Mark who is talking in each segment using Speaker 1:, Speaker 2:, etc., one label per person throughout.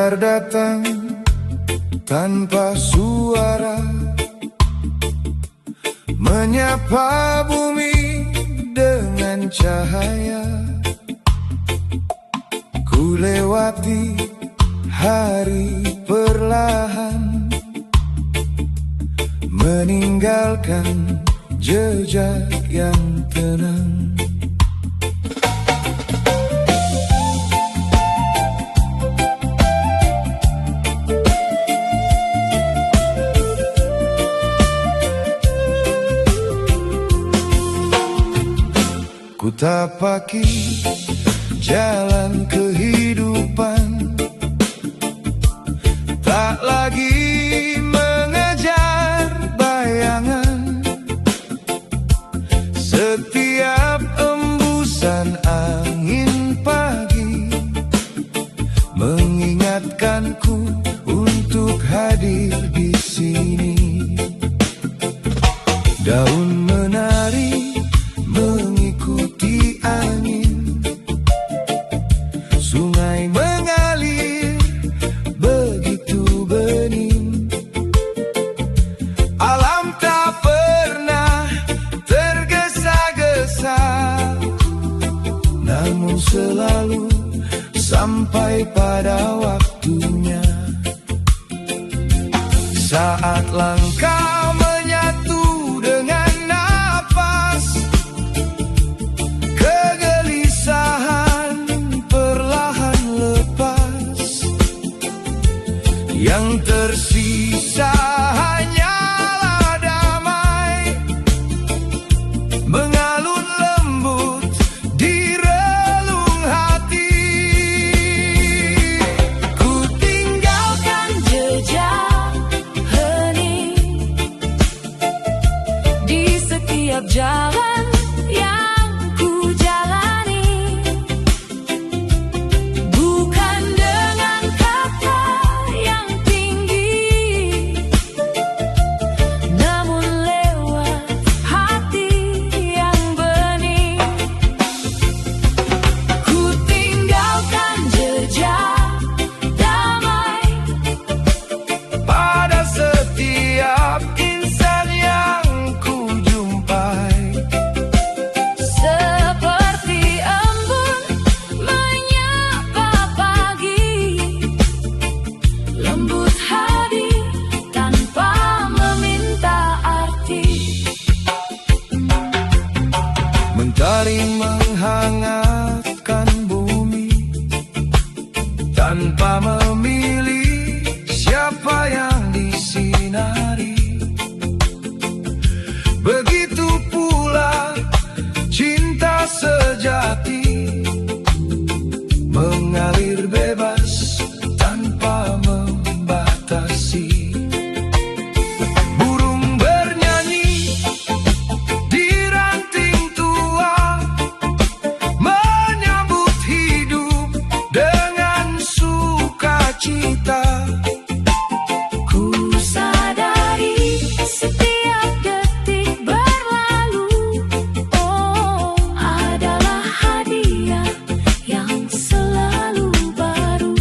Speaker 1: Fajar datang tanpa suara, menyapa bumi dengan cahaya. Ku lewati hari perlahan, meninggalkan jejak yang tenang. Ku tapaki jalan kehidupan, tak lagi mengejar bayangan. Setiap embusan angin pagi mengingatkanku untuk hadir di sini. Daun menari mengikuti angin, sungai mengalir begitu bening. Alam tak pernah tergesa-gesa, namun selalu sampai pada waktunya. Saat langkah menyatu dengan nafas, kegelisahan perlahan lepas. Yang tersisa hanyalah damai, mengalun lembut di relung hati.
Speaker 2: Ku tinggalkan jejak hening di setiap jalan yang ku jalani. Bukan dengan kata yang tinggi, namun lewat hati yang bening. Ku tinggalkan jejak damai
Speaker 1: Pada setiap insan yang ku jumpai,
Speaker 2: seperti embun menyapa pagi, lembut hadir tanpa meminta arti.
Speaker 1: mentari menghangatkan bumi tanpa memilih siapa yang disinari. Begitu pula cinta sejati, mengalir bebas tanpa membatasi. Burung bernyanyi di ranting tua, menyambut hidup dengan sukacita.
Speaker 2: Ku sadari setiap detik berlalu, oh adalah hadiah yang selalu baru.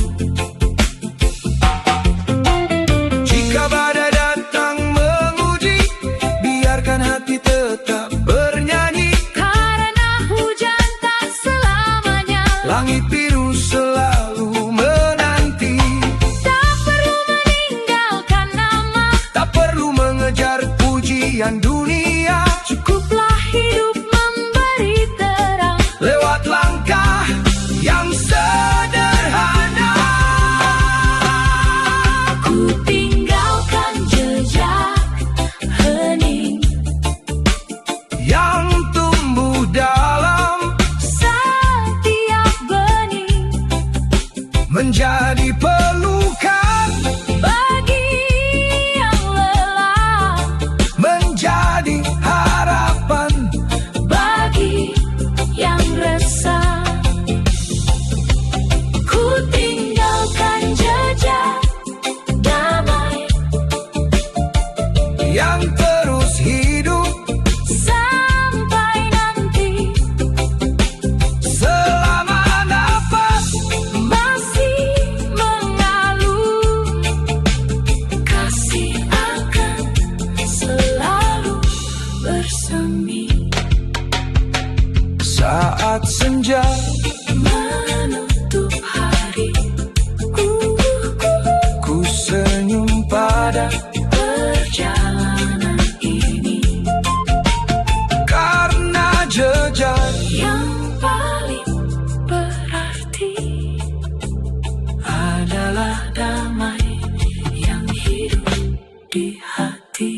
Speaker 2: di hati.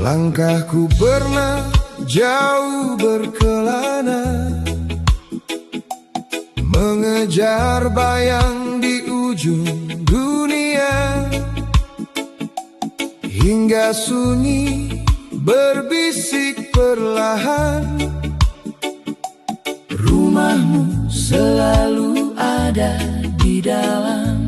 Speaker 1: Langkahku pernah jauh berkelana, mengejar bayang di ujung dunia, hingga sunyi berbisik perlahan,
Speaker 2: Rumahmu selalu ada di dalam.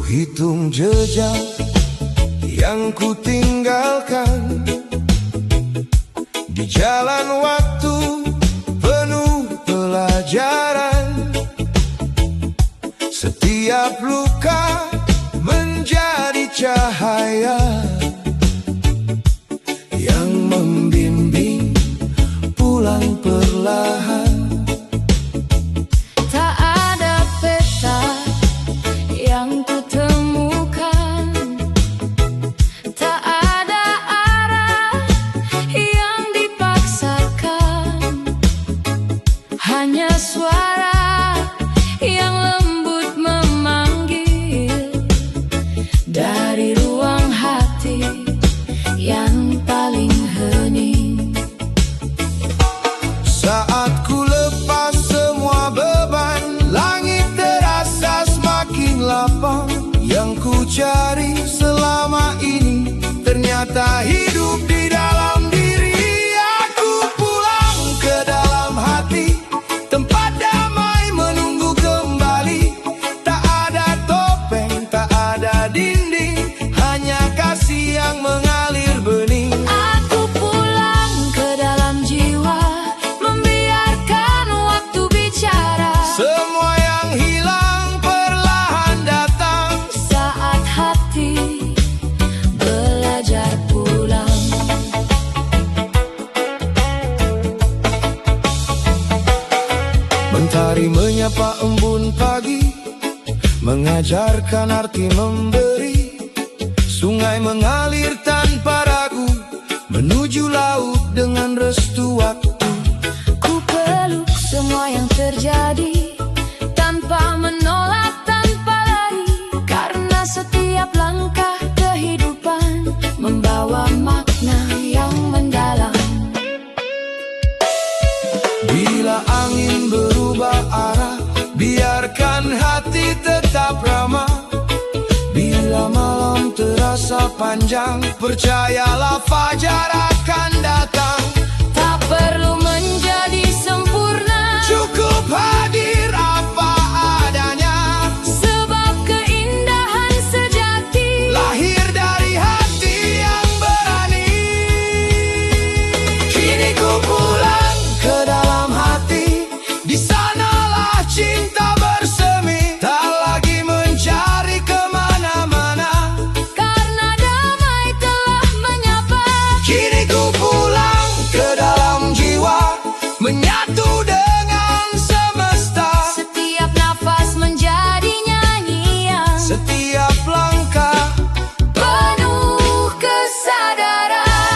Speaker 1: hitung jejak yang ku tinggalkan di jalan waktu penuh pelajaran. Setiap luka menjadi cahaya yang membimbing pulang perlahan.
Speaker 2: Tak ada peta yang kutemukan, tak ada arah yang dipaksakan, hanya suara yang lembut memanggil dari ruang hati yang paling hening.
Speaker 1: Saat ku lepas semua beban, langit terasa semakin lapang. Yang ku cari selama ini ternyata hidup di dalam diri. Aku pulang ke dalam hati, tempat damai menunggu kembali. Tak ada topeng, tak ada dinding, hanya kasih yang mengalir bening.
Speaker 2: Aku pulang ke dalam jiwa, membiarkan waktu bicara.
Speaker 1: Semua yang hilang perlahan datang
Speaker 2: Saat hati belajar pulang.
Speaker 1: Mentari menyapa embun pagi, mengajarkan arti memberi. Sungai mengalir tanpa ragu, menuju laut dengan restu waktu.
Speaker 2: Ku peluk semua yang terjadi, tanpa menolak, tanpa lari. Karena setiap langkah kehidupan membawa makna yang mendalam.
Speaker 1: Bila angin berubah arah, biarkan hati tetap ramah. Bila malam terasa panjang, percayalah fajar akan datang.
Speaker 2: Tak perlu menjadi sempurna,
Speaker 1: Cukup hadir apa adanya,
Speaker 2: sebab keindahan sejati
Speaker 1: lahir dari hati yang berani. Kini ku pulang ke dalam hati, di sanalah cinta bersemi. Tak lagi mencari kemana-mana,
Speaker 2: karena damai telah menyapa.
Speaker 1: kini ku pulang ke dalam jiwa, menyatu dengan semesta.
Speaker 2: Setiap nafas menjadi nyanyian,
Speaker 1: Setiap langkah
Speaker 2: penuh kesadaran.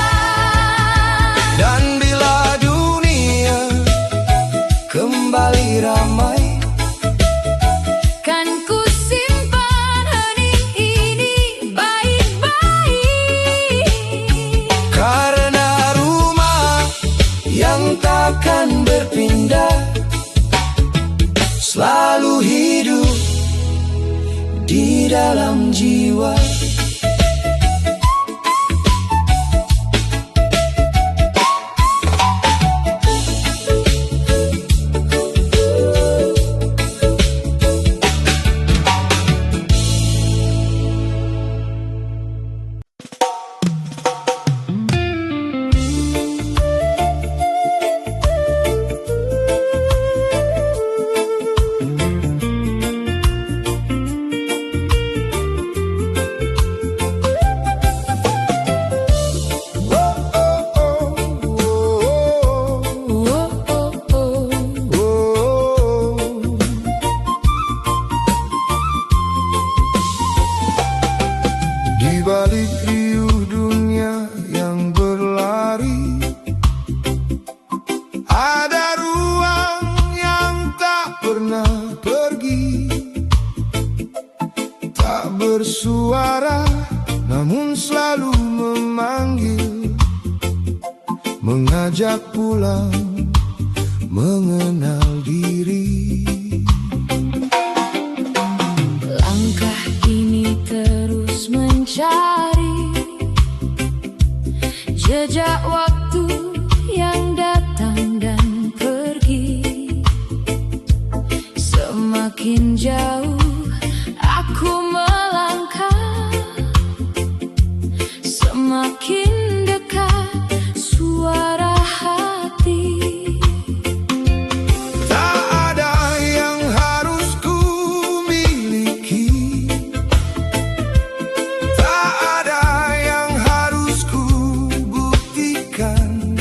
Speaker 1: dan bila dunia kembali ramai,
Speaker 2: Kan ku simpan hening ini baik-baik.
Speaker 1: karena rumah yang takkan berpindah selalu hidup di dalam jiwa. beranjak pulang mengenal diri.
Speaker 2: Langkah ini terus mencari jejak waktu yang datang dan pergi. Semakin jauh aku melangkah, semakin dekat suara hati.
Speaker 1: Tak ada yang harus ku miliki, tak ada yang harus ku buktikan.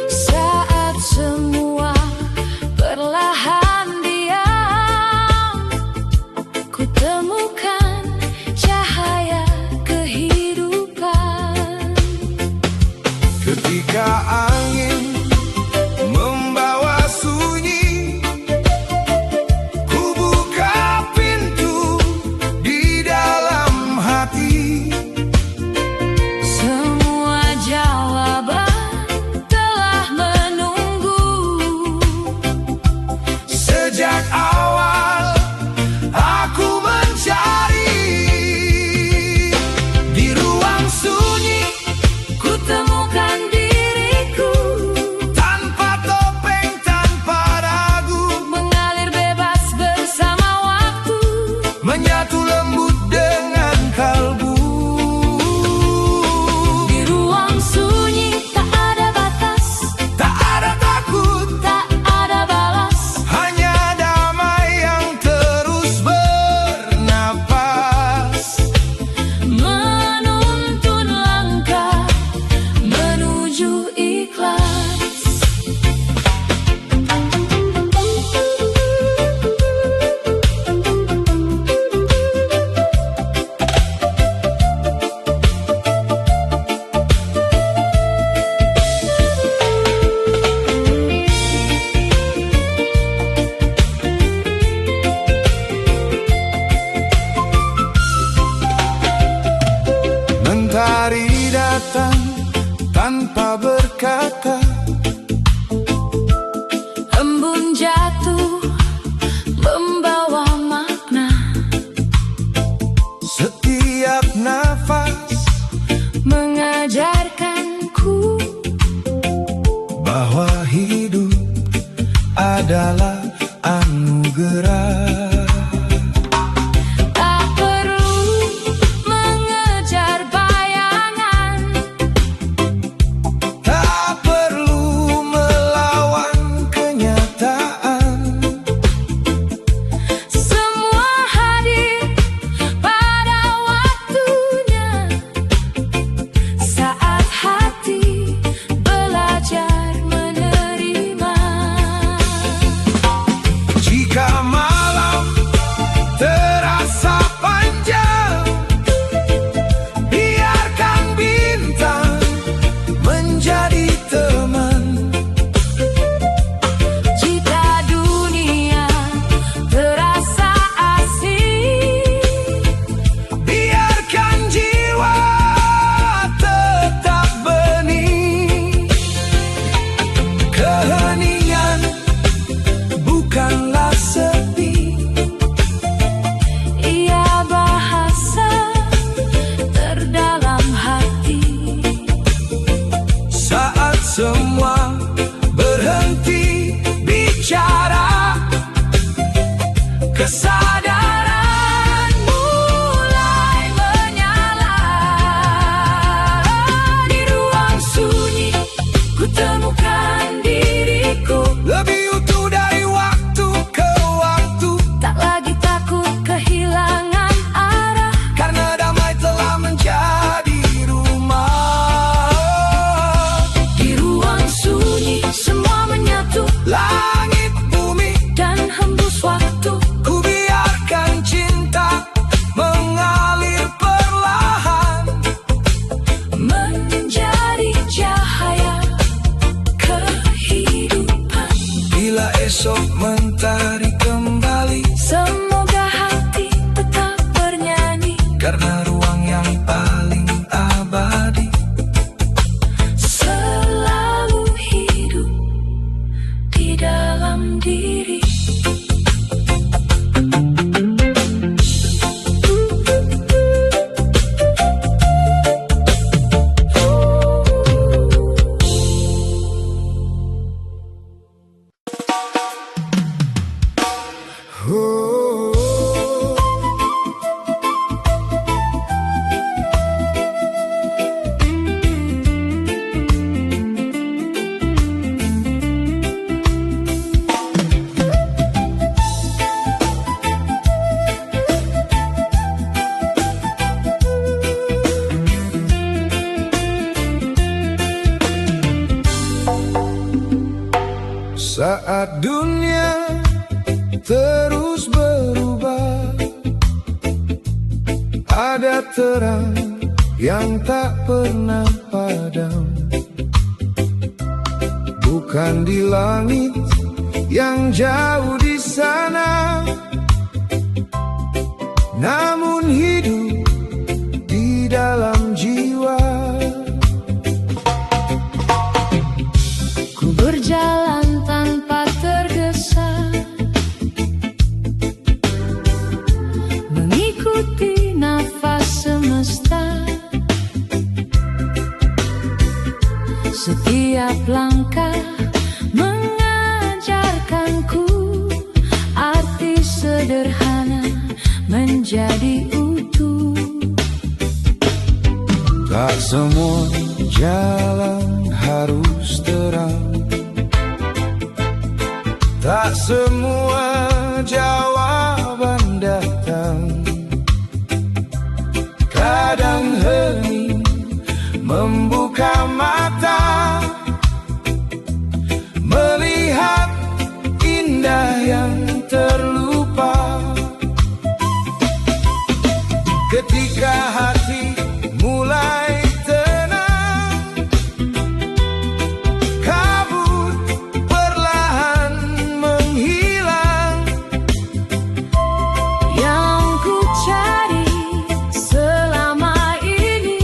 Speaker 2: Saat semua perlahan diam, ku temukan cahaya kehidupan.
Speaker 1: Ketika angin membawa sunyi, ku buka pintu di dalam hati.
Speaker 2: Semua jawaban telah menunggu.
Speaker 1: Sejak awal aku mencari, di ruang sunyi
Speaker 2: Ku temukan diriku,
Speaker 1: tanpa topeng, tanpa ragu,
Speaker 2: mengalir bebas bersama waktu.
Speaker 1: menyatu lembut dengan kalbu.
Speaker 2: Di ruang sunyi tak ada batas,
Speaker 1: Tak ada takut,
Speaker 2: tak ada balas.
Speaker 1: hanya damai yang terus bernapas.
Speaker 2: Menuntun langkah menuju ikhlas.
Speaker 1: Mentari datang tanpa berkata,
Speaker 2: Embun jatuh membawa makna.
Speaker 1: setiap nafas
Speaker 2: Mengajarkanku
Speaker 1: bahwa hidup adalah anugerah.
Speaker 2: tak perlu mengejar bayangan.
Speaker 1: Tak perlu melawan kenyataan.
Speaker 2: Semua hadir pada waktunya. Saat hati belajar menerima.
Speaker 1: Jika malam terasa panjang, biarkan bintang menjadi teman.
Speaker 2: Jika dunia terasa asing,
Speaker 1: Biarkan jiwa tetap bening. Keheningan bukanlah sepi,
Speaker 2: ia bahasa terdalam hati.
Speaker 1: saat semua berhenti bicara, kesadaran mulai menyala.
Speaker 2: Di ruang sunyi ku temukan diriku,
Speaker 1: Lebih utuh dari waktu ke waktu,
Speaker 2: tak lagi takut kehilangan arah.
Speaker 1: karena damai telah menjadi rumah.
Speaker 2: Di ruang sunyi semua menyatu,
Speaker 1: Langit, bumi,
Speaker 2: dan hembus waktu.
Speaker 1: ku biarkan
Speaker 2: dalam diri.
Speaker 1: Saat dunia terus berubah, ada terang yang tak pernah padam. Bukan di langit yang jauh di sana, namun hidup di dalam jiwa.
Speaker 2: Ku berjalan tanpa tergesa, mengikuti nafas semesta. Setiap langkah mengajarkanku arti sederhana menjadi utuh.
Speaker 1: Tak semua jalan harus terang, tak semua jawaban datang. Kadang hening membuka mata, melihat indah yang terlupa. Ketika hati mulai tenang, kabut perlahan menghilang.
Speaker 2: Yang ku cari selama ini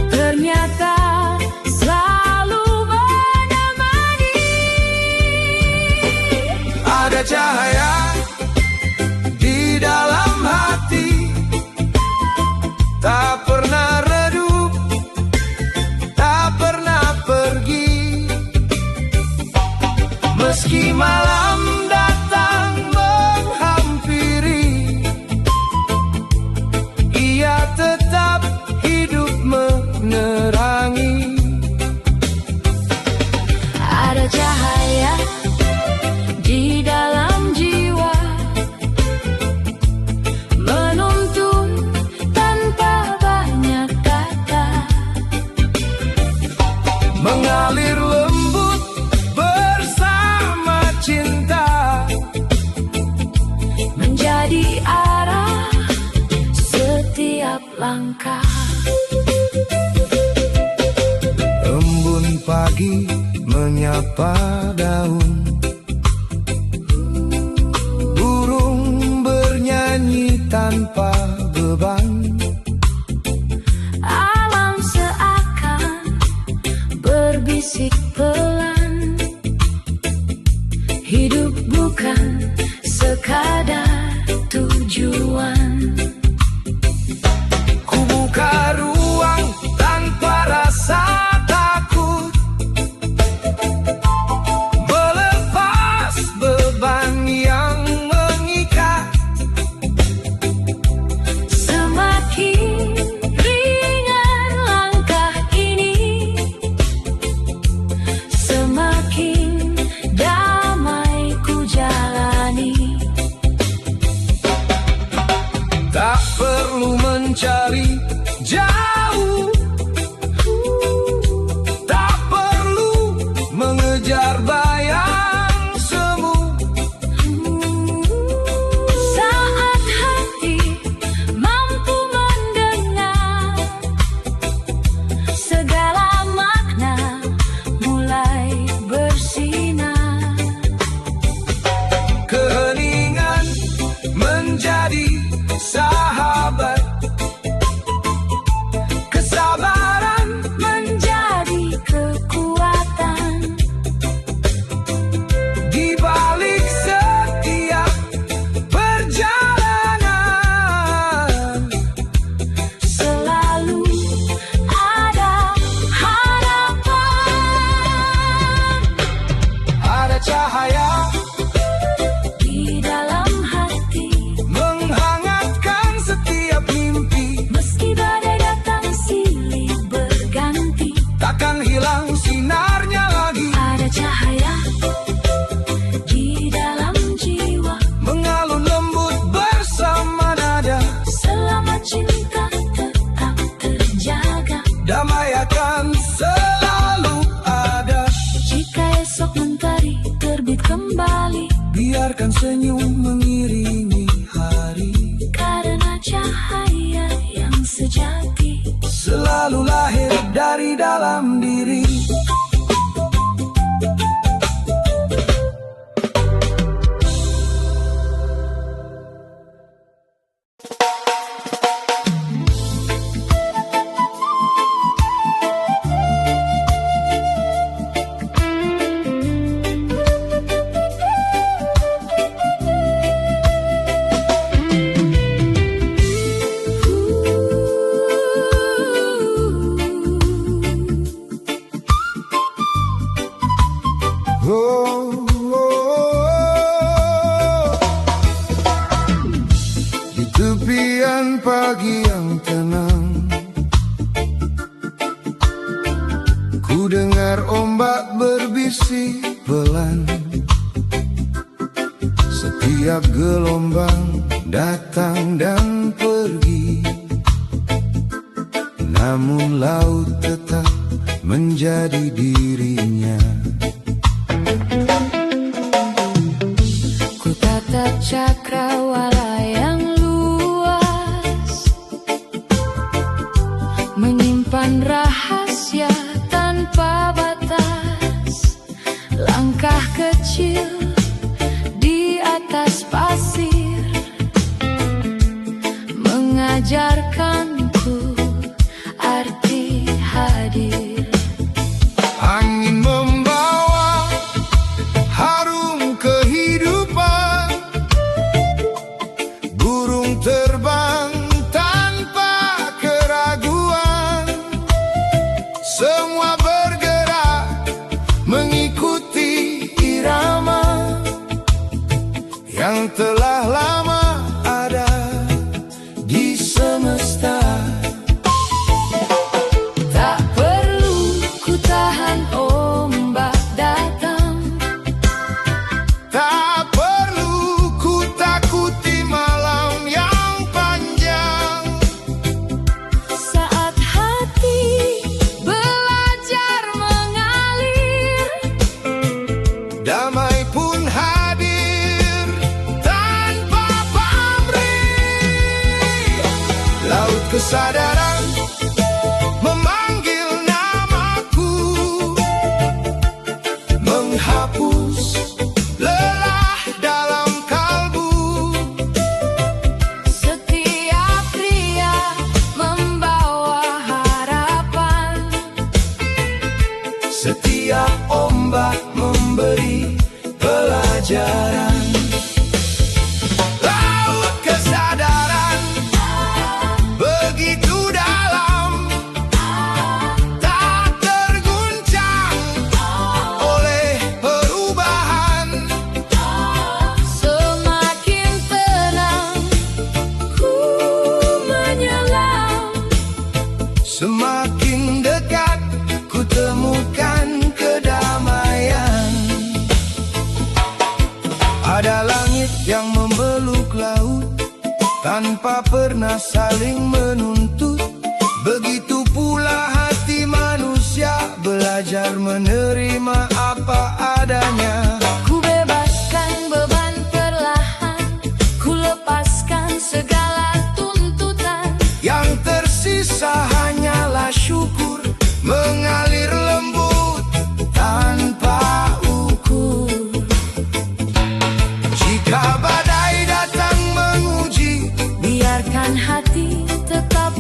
Speaker 2: ternyata selalu menemani.
Speaker 1: Ada cahaya di dalam hati, tak pernah redup, tak pernah pergi. Meski malam datang menghampiri, ia tetap hidup menerangi.
Speaker 2: Ada cahaya di dalam jiwa, menuntun tanpa banyak kata,
Speaker 1: Mengalir lembut bersama cinta,
Speaker 2: menjadi arah setiap langkah.
Speaker 1: embun pagi menyapa daun, burung bernyanyi tanpa beban.
Speaker 2: Alam seakan berbisik pelan, hidup bukan sekadar tujuan.
Speaker 1: Ku buka ruang tanpa rasa takut, melepas beban yang mengikat.
Speaker 2: Semakin ringan langkah ini, semakin damai ku jalani.
Speaker 1: Tak perlu mencari jauh, tak perlu mengejar bayang semu.
Speaker 2: Saat hati mampu mendengar, segala makna mulai bersinar.
Speaker 1: Keheningan menjadi sahabat,
Speaker 2: Esok mentari terbit kembali,
Speaker 1: biarkan senyum mengiringi hari.
Speaker 2: karena cahaya yang sejati
Speaker 1: Selalu lahir dari dalam diri. Di tepian pagi yang tenang, ku dengar ombak berbisik pelan. Setiap gelombang datang dan pergi, namun laut tetap menjadi dirinya.
Speaker 2: ku tatap cakrawala yang luas, menyimpan rahasia tanpa batas. Langkah kecil di atas pasir mengajarkanku arti hadir.
Speaker 1: Angin membawa harum kehidupan, burung terbang tanpa keraguan. Semua bergerak mengikuti irama yang telah lama ada di semesta.
Speaker 2: Tak perlu ku tahan ombak datang,
Speaker 1: Tak perlu ku takuti malam yang panjang.
Speaker 2: saat hati belajar mengalir.
Speaker 1: Damai pun hadir tanpa pamrih. Laut kesadaran memanggil namaku, menghapus lelah dalam kalbu.
Speaker 2: Setiap pria membawa harapan,
Speaker 1: Setiap ombak memberi pelajaran. Laut kesadaran begitu dalam, tak terguncang oleh perubahan.
Speaker 2: semakin tenang ku menyelam.
Speaker 1: Semakin dekat ku temukan kedamaian. Ada langit yang membeluk laut tanpa pernah saling menuntut. Begitu pula hati manusia belajar menerima apa adanya.
Speaker 2: Ku bebaskan beban perlahan, ku lepaskan segala tuntutan.
Speaker 1: Yang tersisa hanyalah syukur mengalir lembut tanpa ukur. Jika badai datang menguji,
Speaker 2: Biarkan hati tetap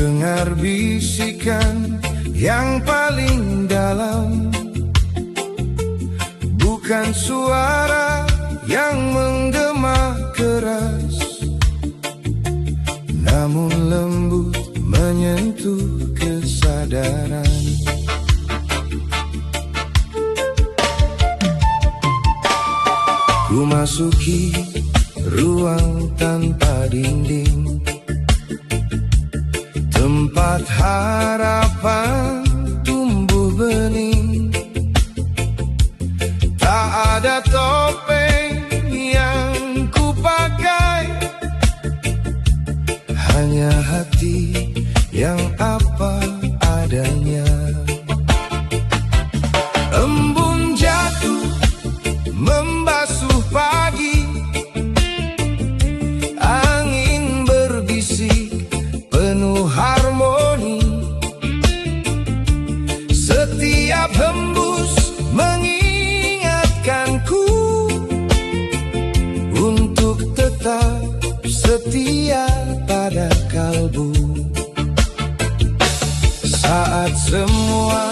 Speaker 1: dengar bisikan yang paling dalam, bukan suara yang menggema keras, namun lembut menyentuh kesadaran. Ku masuki ruang tanpa dinding, tempat harapan tumbuh bening. Tak ada topeng yang ku pakai, hanya hati yang apa adanya. Embun jatuh membasuh pagi, angin berbisik penuh harmoni. Setiap hembus mengingatkanku untuk tetap setia pada kalbu. Saat semua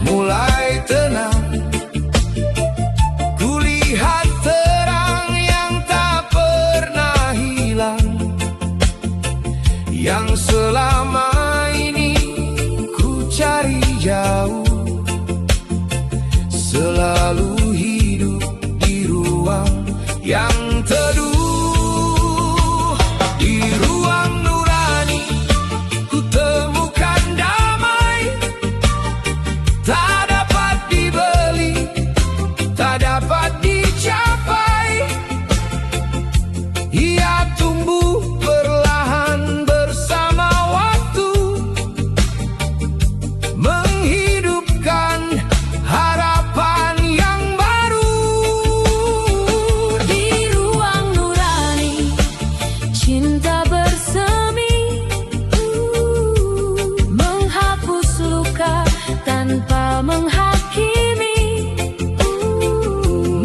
Speaker 1: mulai tenang, kulihat terang yang tak pernah hilang, yang selama ini ku cari jauh, selalu hidup di ruang yang teduh. Di ruang nurani ku temukan damai, tak dapat dibeli, tak dapat dicapai. Ia tumbuh perlahan bersama waktu, menghidupkan harapan yang baru.
Speaker 2: Di ruang nurani cinta bersemi, menghapus luka tanpa menghakimi,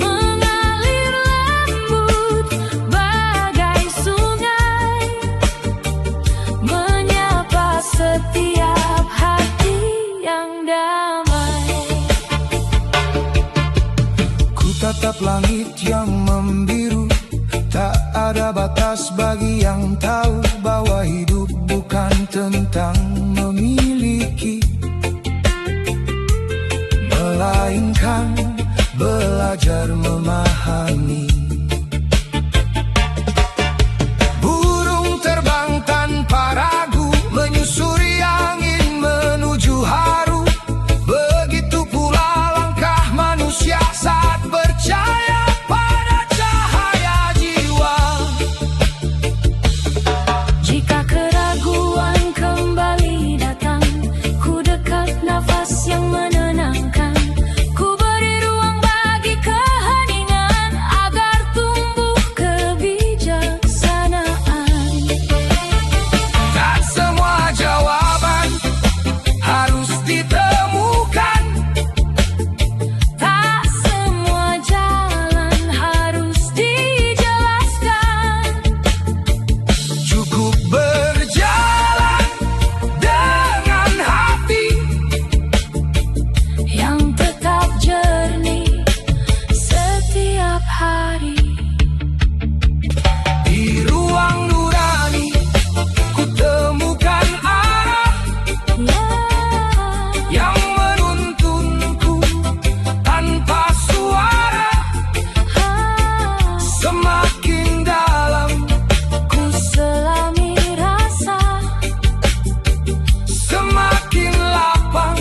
Speaker 2: mengalir lembut bagai sungai, menyapa setiap hati yang damai.
Speaker 1: Ku tatap langit yang membiru, tak ada batas bagi yang tahu bahwa hidup bukan tentang memiliki, melainkan belajar memahami. Burung terbang tanpa ragu, menyusuri angin menuju haru. Begitu pula langkah manusia saat percaya pada cahaya jiwa.
Speaker 2: Jika keraguan kembali datang, ku dekat nafas yang menenangkan. Ku beri ruang bagi keheningan agar tumbuh kebijaksanaan.
Speaker 1: Tak semua jawaban harus ditemukan,
Speaker 2: Tak semua jalan harus dijelaskan.
Speaker 1: cukup berjalan dengan hati
Speaker 2: Yang tetap jernih setiap hari.
Speaker 1: di ruang nurani. Ku temukan arah yang menuntunku tanpa suara. Semakin dalam
Speaker 2: Ku selami rasa,
Speaker 1: semakin lapang.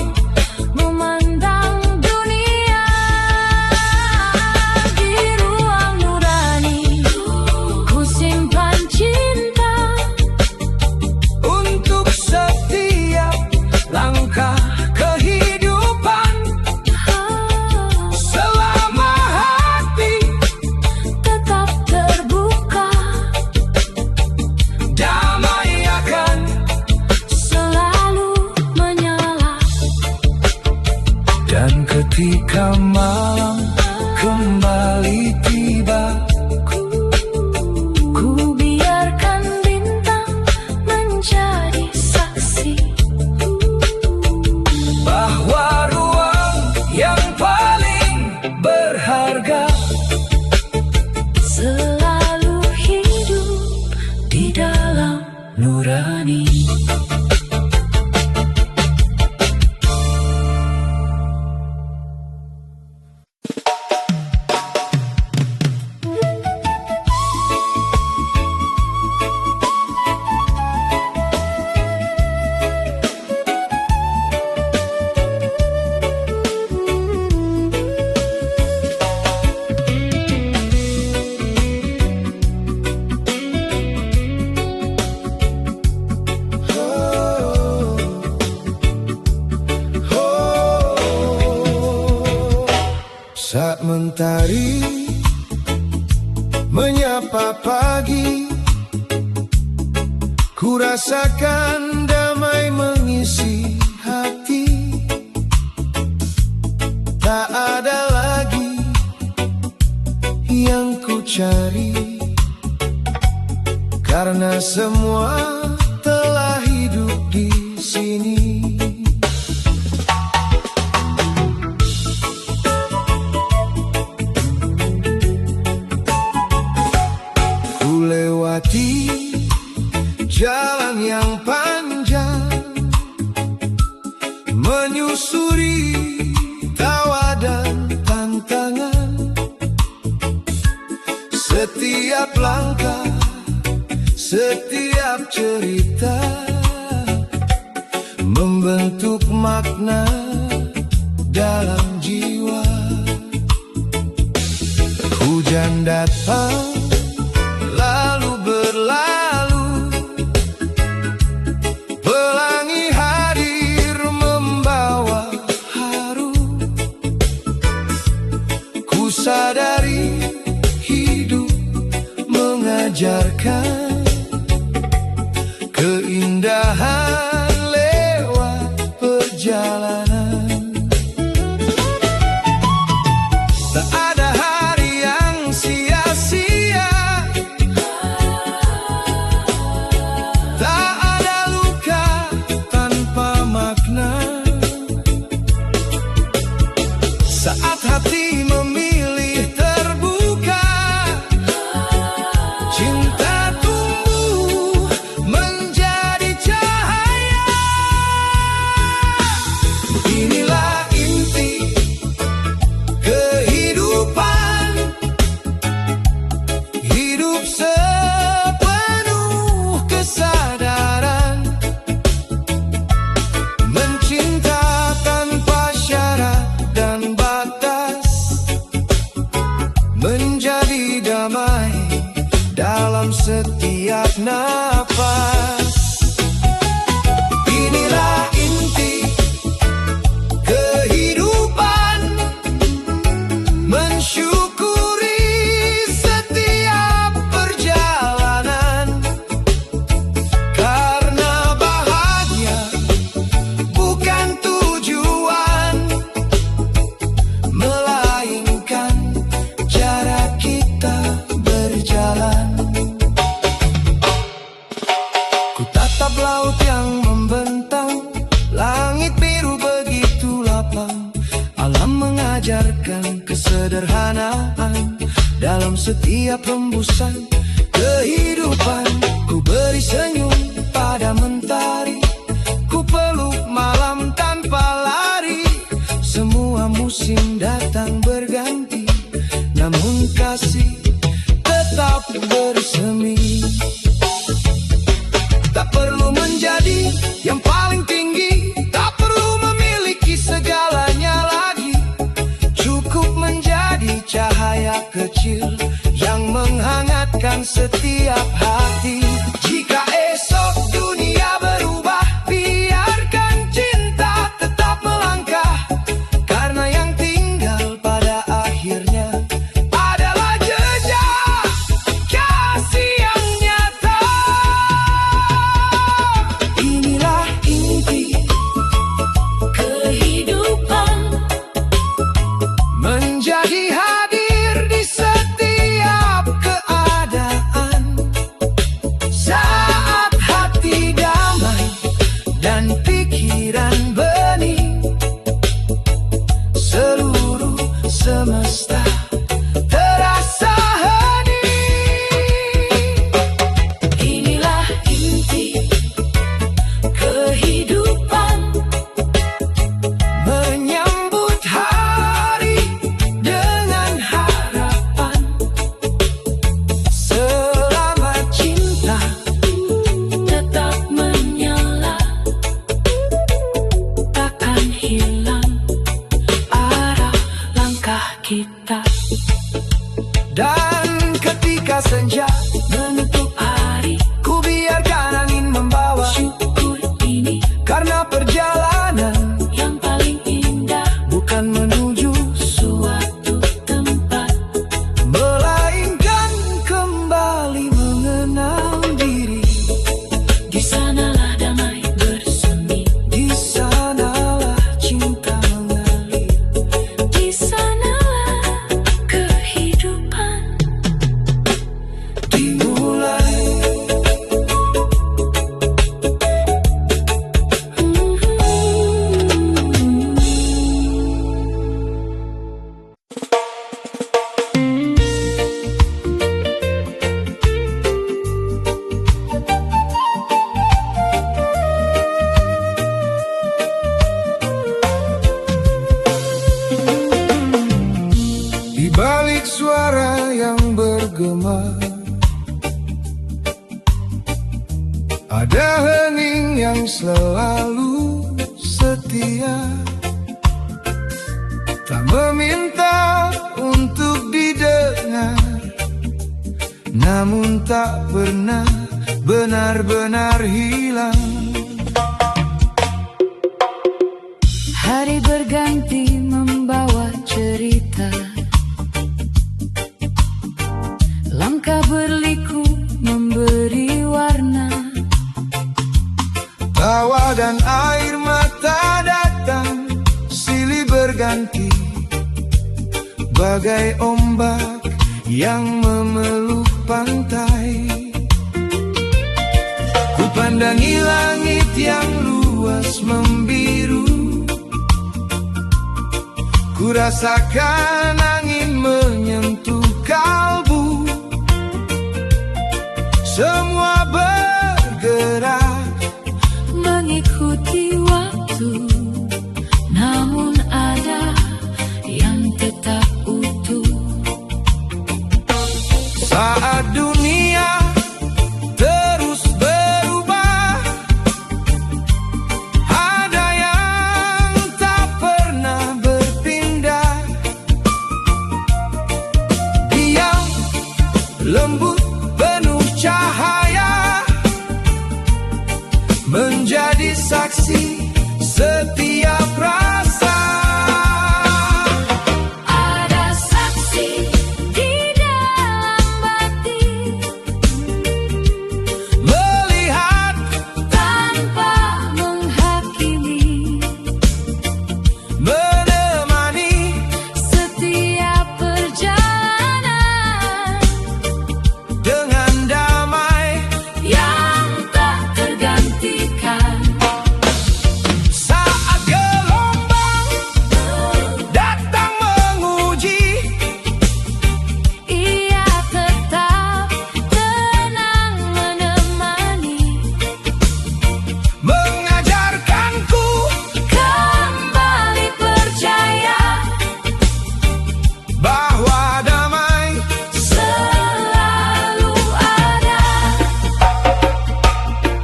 Speaker 2: memandang dunia. Di ruang nurani ku simpan cinta,
Speaker 1: Untuk setiap langkah kehidupan, selama hati
Speaker 2: tetap terbuka,
Speaker 1: damai akan
Speaker 2: selalu menyala.
Speaker 1: dan ketika malam kembali tiba,
Speaker 2: Ku biarkan bintang menjadi
Speaker 1: Saat mentari menyapa pagi, ku rasakan damai mengisi hati. Tak ada lagi yang ku cari, karena semua telah hidup di sini. Ku lewati jalan yang panjang, menyusuri tawa dan tantangan. Setiap langkah, setiap cerita membentuk makna dalam jiwa. Hujan datang lalu berlalu, pelangi hadir membawa haru. Ku sadari hidup mengajarkan keindahan lewat perjalanan. Tak ada hari yang sia-sia, tak ada luka tanpa makna. Saat hati memilih terbuka, cinta tumbuh menjadi cahaya. Inilah inti kehidupan, hidup sepenuh kesadaran, mencinta tanpa syarat dan batas, menjadi damai dalam setiap napas. Inilah inti kehidupan, mensyukuri setiap perjalanan, karena bahagia bukan tujuan, melainkan cara kita berjalan. Ku tatap laut yang membentang, langit biru begitu lapang. Alam mengajarkan kesederhanaan dalam setiap hembusan kehidupan. Ku beri senyum pada mentari, ku peluk malam tanpa lari. Semua musim datang berganti, namun kasih tetap bersemi. Tak perlu menjadi yang paling tinggi, tak perlu memiliki segalanya lagi. Cukup menjadi cahaya kecil yang menghangatkan setiap hati. Jika esok dunia berubah, biarkan cinta tetap melangkah, karena yang tinggal pada akhirnya adalah jejak kasih yang nyata. Inilah inti
Speaker 2: Kehidupan
Speaker 1: menjadi hadir di setiap keadaan. Saat hati damai dan pikiran bening, seluruh semesta terasa hening.
Speaker 2: inilah inti kehidupan,
Speaker 1: Menyambut hari dengan harapan, selama cinta
Speaker 2: tetap menyala, takkan hilang arah langkah kita.
Speaker 1: dan ketika senja
Speaker 2: Menutup hari,
Speaker 1: ku biarkan angin membawa,
Speaker 2: syukur ini
Speaker 1: karena perjalanan
Speaker 2: yang paling indah,
Speaker 1: bukan menuju
Speaker 2: suatu
Speaker 1: setia, tak meminta untuk didengar, namun tak pernah benar-benar hilang.
Speaker 2: Hari berganti membawa cerita, langkah berliku memberi warna.
Speaker 1: Tawa dan air mata datang silih berganti, bagai ombak yang memeluk pantai. Ku pandangi langit yang luas membiru, ku rasakan angin menyentuh kalbu. Semua bergerak
Speaker 2: mengikuti waktu, namun ada yang tetap utuh.
Speaker 1: Saat dunia terus berubah, ada yang tak pernah berpindah. Diam, lembut, penuh cahaya, menjadi saksi setiap rasa.
Speaker 2: Ada saksi di dalam batin,
Speaker 1: Melihat
Speaker 2: tanpa menghakimi,
Speaker 1: menemani
Speaker 2: setiap perjalanan
Speaker 1: dengan damai,
Speaker 2: yang tak tergantikan.
Speaker 1: saat gelombang datang menguji,
Speaker 2: Ia tetap tenang menemani,
Speaker 1: mengajarkanku
Speaker 2: kembali percaya
Speaker 1: bahwa damai
Speaker 2: selalu ada.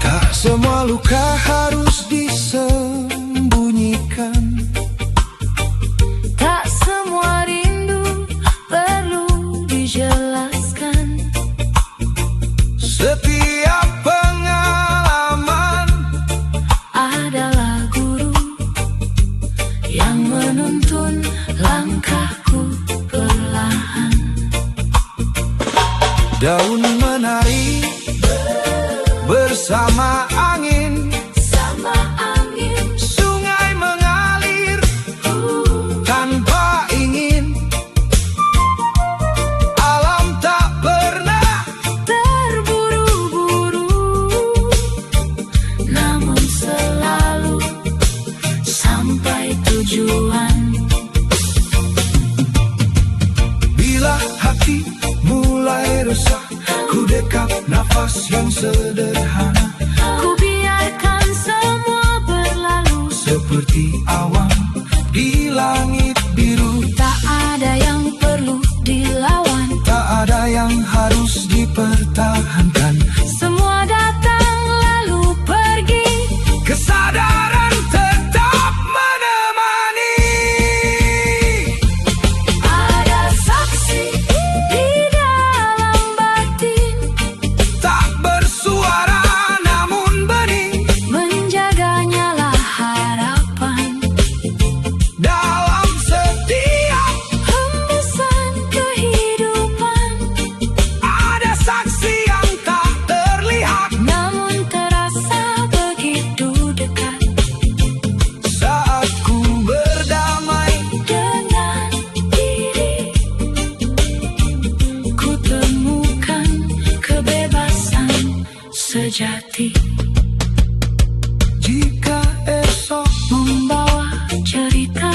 Speaker 1: tak semua luka harus disembunyikan,
Speaker 2: Tak semua rindu perlu dijelaskan.
Speaker 1: setiap pengalaman
Speaker 2: Adalah guru yang menuntun langkahku perlahan.
Speaker 1: daun menari bersama angin,
Speaker 2: Sama angin,
Speaker 1: sungai mengalir tanpa ingin, alam tak pernah
Speaker 2: terburu-buru, namun selalu sampai tujuan.
Speaker 1: bila hati mulai resah, ku dekat nafas yang sederhana,
Speaker 2: Ku biarkan semua berlalu,
Speaker 1: seperti awan di langit biru.
Speaker 2: tak ada yang perlu dilawan.
Speaker 1: Tak ada yang harus dipertahankan,
Speaker 2: Semua datang lalu pergi,
Speaker 1: kesadaran tetap menemani.
Speaker 2: ada saksi di dalam batin,
Speaker 1: Tak bersuara namun bening,
Speaker 2: menjaganya lah harapan.
Speaker 1: dalam setiap
Speaker 2: Hembusan kehidupan,
Speaker 1: ada saksi yang tak terlihat,
Speaker 2: namun terasa begitu dekat.
Speaker 1: saat ku berdamai
Speaker 2: Dengan diri, ku temukan kebebasan sejati.
Speaker 1: jika esok
Speaker 2: Membawa cerita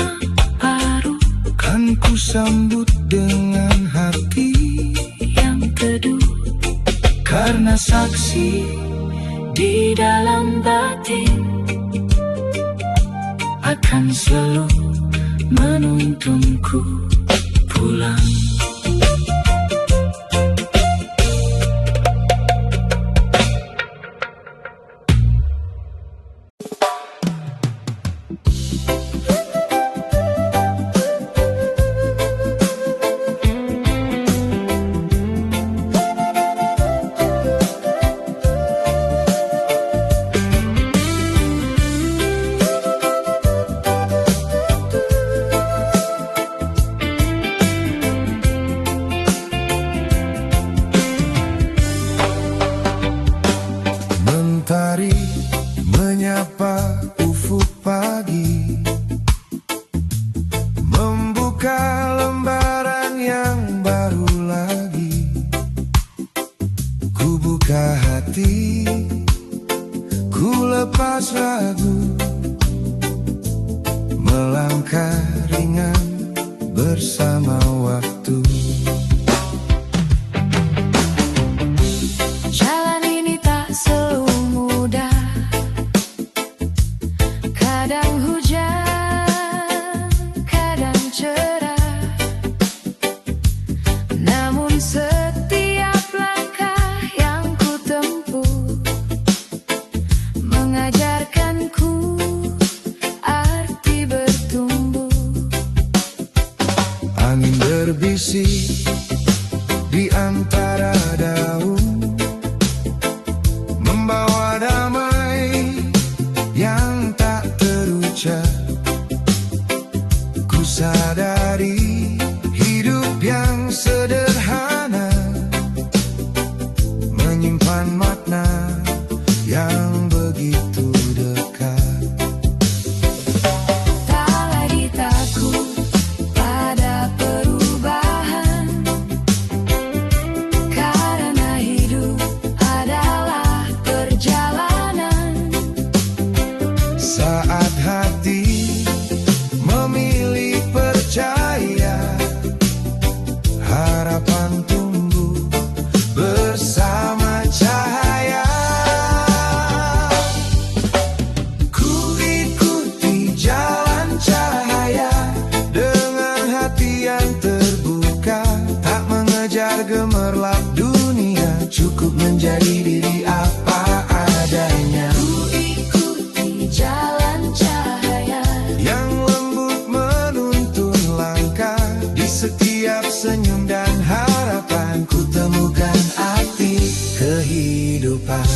Speaker 2: baru
Speaker 1: kan ku sambut dengan hati,
Speaker 2: yang teduh,
Speaker 1: karena saksi
Speaker 2: di dalam batin akan selalu menuntunku pulang.
Speaker 1: ufuk pagi, membuka lembaran yang baru lagi. Ku buka hati, ku lepas ragu, melangkah ringan bersama waktu.
Speaker 2: Jalan ini tak selalu mudah, kadang hujan, kadang cerah. Namun setiap langkah yang ku tempuh mengajarkanku arti bertumbuh.
Speaker 1: Angin berbisik di antara daun, membawa damai yang tak terucap. Ku sadari hidup yang sederhana menyimpan makna yang begitu dekat.
Speaker 2: Tak lagi takut pada perubahan, karena hidup adalah perjalanan.
Speaker 1: Saat hati memilih percaya, harapan tumbuh bersama cahaya. Ku ikuti jalan cahaya dengan hati yang terbuka, tak mengejar gemerlap dunia, cukup menjadi diri apa adanya.
Speaker 2: Ku ikuti jalan cahaya
Speaker 1: Yang lembut menuntun langkah, di setiap senyum dan harapan ku temukan arti kehidupan.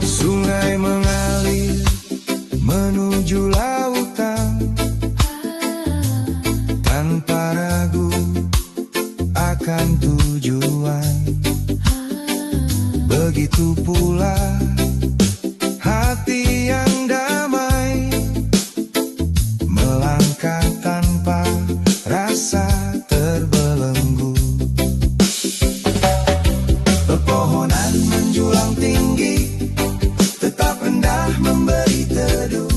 Speaker 1: Sungai mengalir menuju lautan, tanpa ragu akan tujuan. Begitu pula hati yang damai, melangkah tanpa rasa terbelenggu. Pepohonan menjulang tinggi, tetap rendah memberi teduh.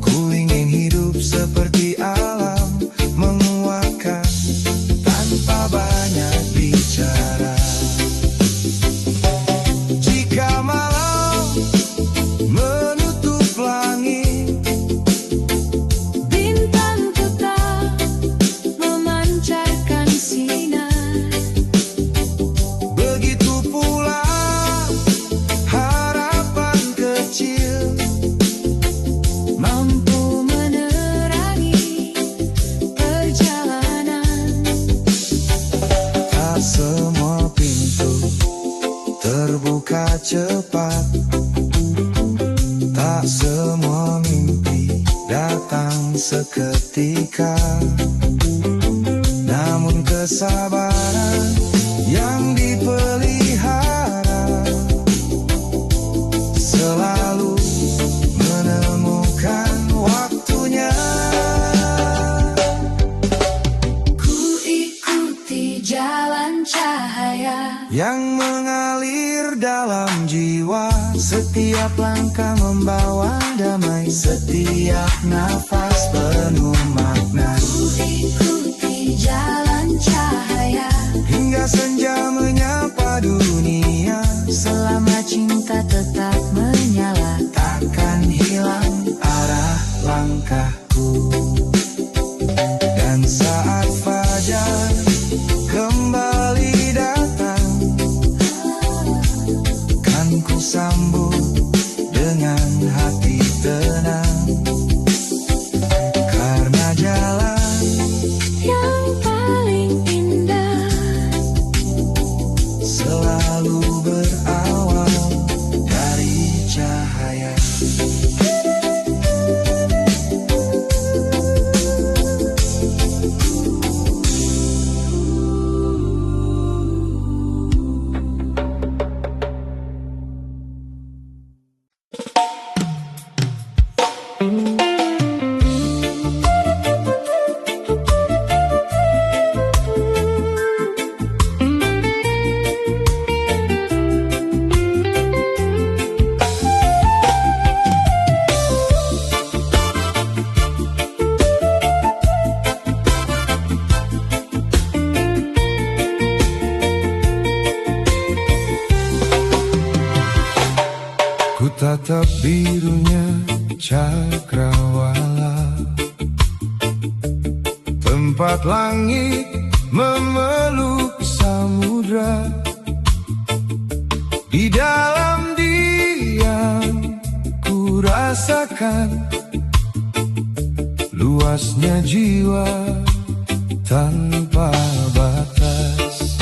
Speaker 1: Ku ingin hidup seperti alam, menguatkan tanpa banyak bicara. Jika malam menutup langit,
Speaker 2: bintang tetap memancarkan sinar.
Speaker 1: begitu pula harapan kecil,
Speaker 2: Mampu menerangi perjalanan.
Speaker 1: tak semua pintu terbuka cepat, tak semua mimpi datang seketika. Namun kesabaran yang dipelihara selalu menemukan waktunya.
Speaker 2: Ku ikuti jalan cahaya
Speaker 1: Yang mengalir dalam jiwa, setiap langkah membawa damai, setiap nafas penuh makna.
Speaker 2: Ku ikuti jalan cahaya
Speaker 1: Hingga senja menyapa dunia,
Speaker 2: selama cinta tetap menyala.
Speaker 1: takkan hilang arah langkahku. Dan saat fajar kembali datang, kan ku sambut dengan hati tenang. Karena jalan
Speaker 2: Yang paling indah
Speaker 1: selalu berawal dari cahaya. birunya cakrawala, tempat langit memeluk samudra. Di dalam diam ku rasakan luasnya jiwa tanpa batas.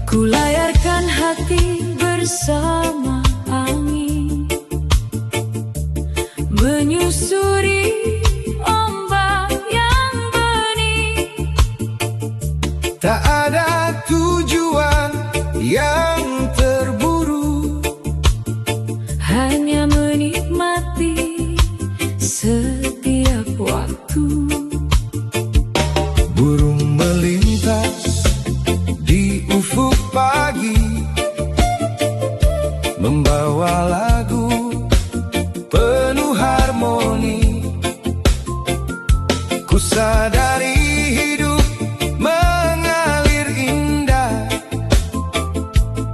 Speaker 2: Ku layarkan hati bersama angin, menyusuri ombak yang bening.
Speaker 1: Tak ada tujuan yang terburu,
Speaker 2: hanya menikmati setiap waktu.
Speaker 1: burung melintas di ufuk pagi, membawa lagu penuh harmoni. Ku sadari hidup mengalir indah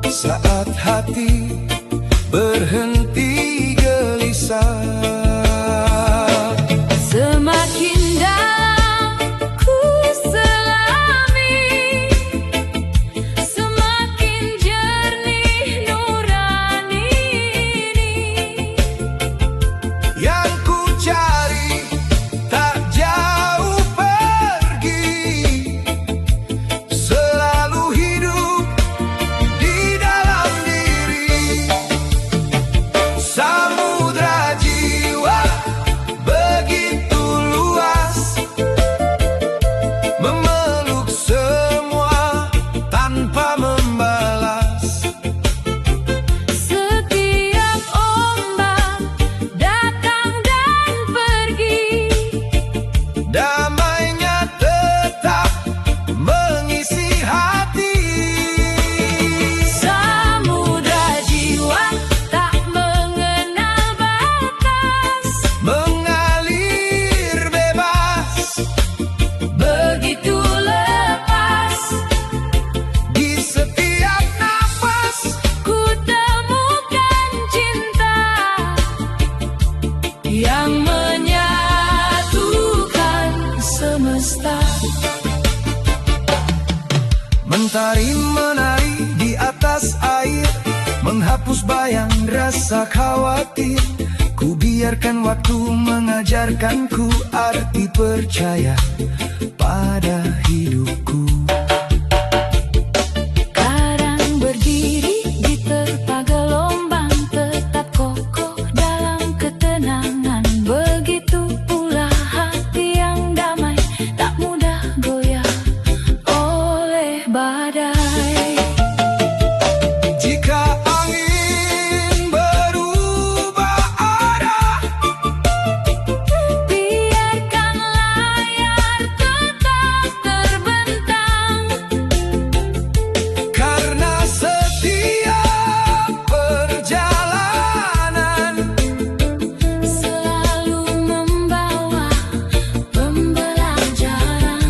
Speaker 1: saat hati berhenti gelisah.
Speaker 2: Semakin dalam ku selami, semakin jernih nurani ini.
Speaker 1: Yang ku cari tak jauh pergi, selalu hidup di dalam diri. Samudra jiwa begitu luas, memeluk semua tanpa membalas.
Speaker 2: Setiap ombak datang dan pergi,
Speaker 1: Damainya tetap mengisi hati.
Speaker 2: samudra jiwa tak mengenal batas.
Speaker 1: Mengalir bebas
Speaker 2: Begitu lepas
Speaker 1: di setiap nafas.
Speaker 2: ku temukan cinta yang menyatukan semesta.
Speaker 1: Mentari menari di atas air, menghapus bayang rasa khawatir. Ku biarkan waktu mengajarkanku arti percaya pada hidupku.
Speaker 2: Karang berdiri di terpa gelombang, tetap kokoh dalam ketenangan. Begitu pula hati yang damai, tak mudah goyah oleh badai.
Speaker 1: Jika angin berubah arah,
Speaker 2: Biarkan layar tetap terbentang,
Speaker 1: karena setiap perjalanan
Speaker 2: selalu membawa pembelajaran.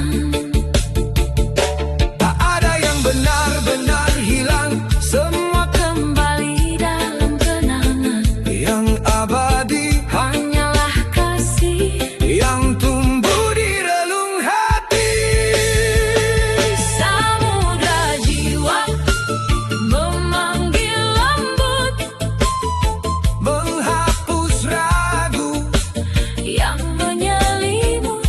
Speaker 1: tak ada yang benar-benar hilang, semua
Speaker 2: Kembali dalam kenangan,
Speaker 1: yang abadi
Speaker 2: hanyalah kasih.
Speaker 1: yang tumbuh di relung hati.
Speaker 2: Samudra jiwa memanggil lembut,
Speaker 1: Menghapus ragu,
Speaker 2: yang menyelimut.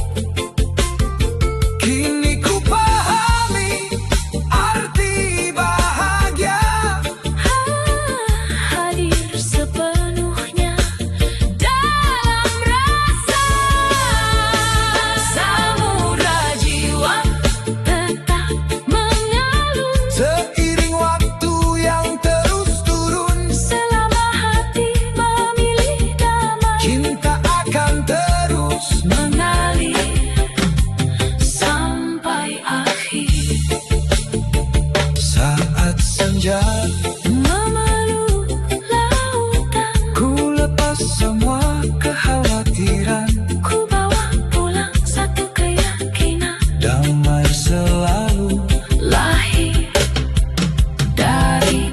Speaker 1: kini ku pahami arti bahagia.
Speaker 2: Hadir sepenuhnya dalam rasa. Samudra jiwa tetap mengalun,
Speaker 1: Seiring waktu yang terus turun,
Speaker 2: selama hati memilih damai.
Speaker 1: cinta akan terus
Speaker 2: Mengalir sampai akhir,
Speaker 1: saat senja.
Speaker 2: memeluk lautan.
Speaker 1: Ku lepas semua kekhawatiran,
Speaker 2: Ku bawa pulang satu keyakinan,
Speaker 1: damai selalu
Speaker 2: lahir dari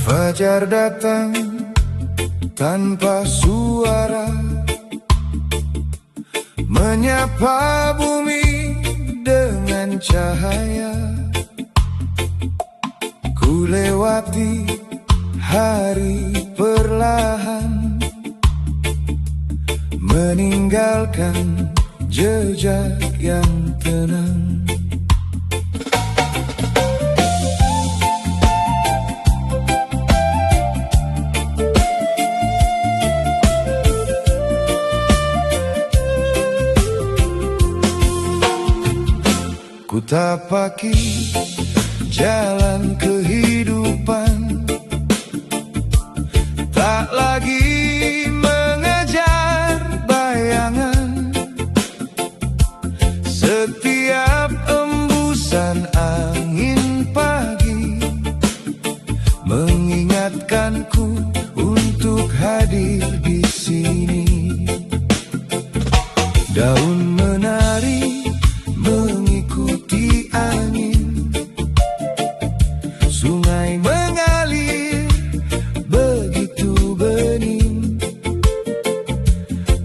Speaker 1: Fajar datang tanpa suara, menyapa bumi dengan cahaya. Ku lewati hari perlahan, meninggalkan jejak yang tenang. Ku tapaki jalan kehidupan, tak lagi mengejar bayangan. Setiap embusan angin pagi mengingatkanku untuk hadir di sini. Daun menari mengikuti angin, sungai mengalir begitu bening.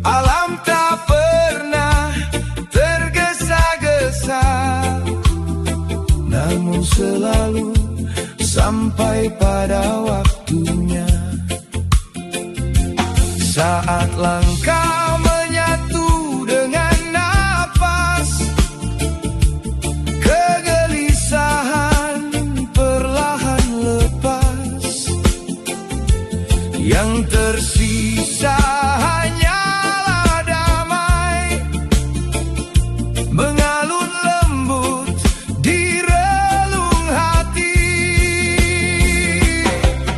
Speaker 1: Alam tak pernah tergesa-gesa, namun selalu sampai pada waktunya. Saat langkah menyatu dengan napas, kegelisahan perlahan lepas. Yang tersisa hanyalah damai, mengalun lembut di relung hati.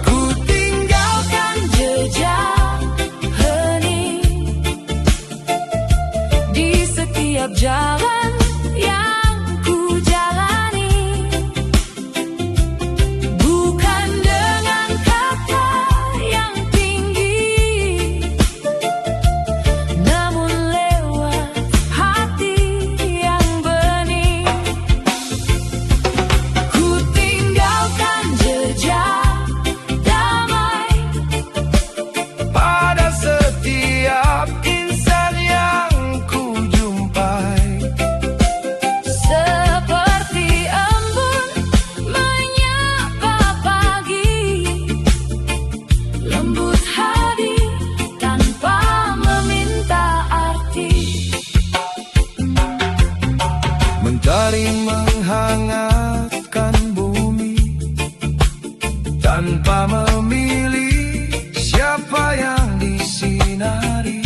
Speaker 2: Ku tinggalkan jejak hening di setiap jalan yang ku jalani. Bukan dengan kata yang tinggi, namun lewat hati yang bening. Ku tinggalkan jejak damai
Speaker 1: Pada setiap insan yang ku jumpai,
Speaker 2: seperti embun menyapa pagi, lembut hadir tanpa meminta arti.
Speaker 1: mentari menghangatkan bumi tanpa memilih siapa yang disinari.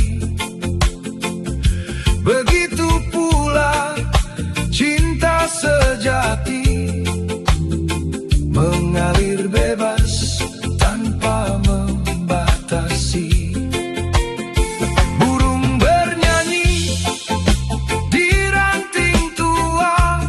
Speaker 1: Begitu pula cinta sejati, mengalir bebas tanpa membatasi. Burung bernyanyi di ranting tua,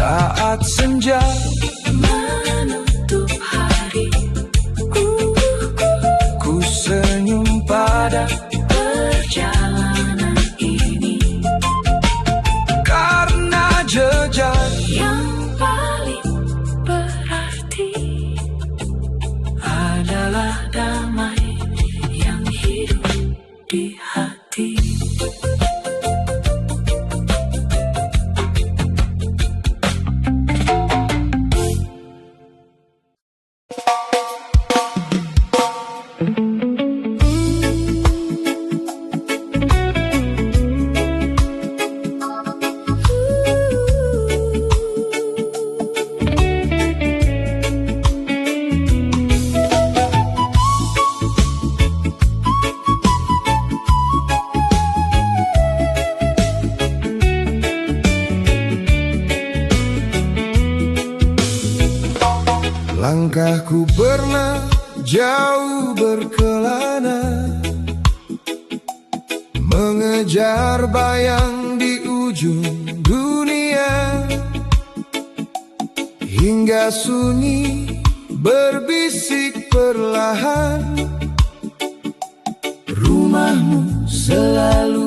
Speaker 1: Saat senja
Speaker 2: menutup hari,
Speaker 1: ku senyum pada
Speaker 2: perjalanan ini
Speaker 1: karena jejak
Speaker 2: yang paling berarti adalah damai yang hidup di hati.
Speaker 1: Langkahku pernah jauh berkelana, mengejar bayang di ujung dunia, hingga sunyi berbisik perlahan,